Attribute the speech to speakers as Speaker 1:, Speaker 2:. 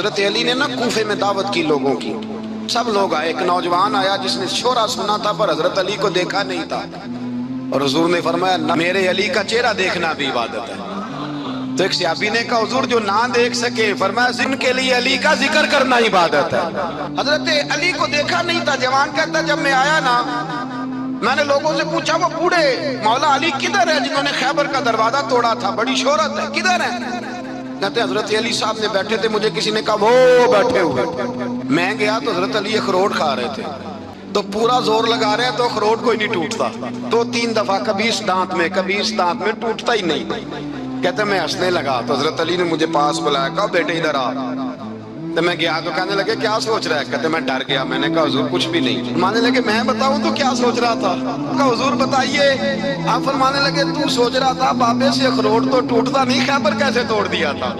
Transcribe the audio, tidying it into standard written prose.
Speaker 1: حضرت علی نے نا کوفے میں دعوت کی لوگوں کی، سب لوگ آئے، ایک نوجوان آیا جس نے شورا سنا تھا پر حضرت علی کو دیکھا نہیں تھا، اور حضور نے فرمایا نہ میرے علی کا چہرہ دیکھنا بھی عبادت ہے۔ تو ایک صحابی نے کہا حضور جو نہ دیکھ سکے، فرمایا جن کے لیے علی کا ذکر کرنا عبادت ہے۔ حضرت علی کو دیکھا نہیں تھا، جوان کہتا جب میں آیا نا میں نے لوگوں سے پوچھا وہ بوڑھے مولا علی کدھر ہے جنہوں نے خیبر کا دروازہ توڑا تھا، بڑی شہرت ہے، کدھر ہے؟ کہتے حضرت علی صاحب نے بیٹھے تھے، مجھے کسی نے کہا وہ بیٹھے ہوئے۔ میں گیا تو حضرت علی اخروٹ کھا رہے تھے، تو پورا زور لگا رہے ہیں تو اخروٹ کوئی نہیں ٹوٹتا، 2-3 دفعہ کبھی اس دانت میں کبھی اس دانت میں، ٹوٹتا ہی نہیں۔ کہتے میں ہنسنے لگا تو حضرت علی نے مجھے پاس بلایا، کہا بیٹے ادھر آ۔ تو میں گیا تو کہنے لگے کیا سوچ رہا ہے؟ کہتے میں ڈر گیا، میں نے کہا حضور کچھ بھی نہیں۔ فرمانے لگے میں بتاؤں تو کیا سوچ رہا تھا؟ کہا حضور بتائیے۔ آپ فرمانے لگے تو سوچ رہا تھا بابے سے اخروٹ تو ٹوٹتا نہیں، خیبر کیسے توڑ دیا تھا؟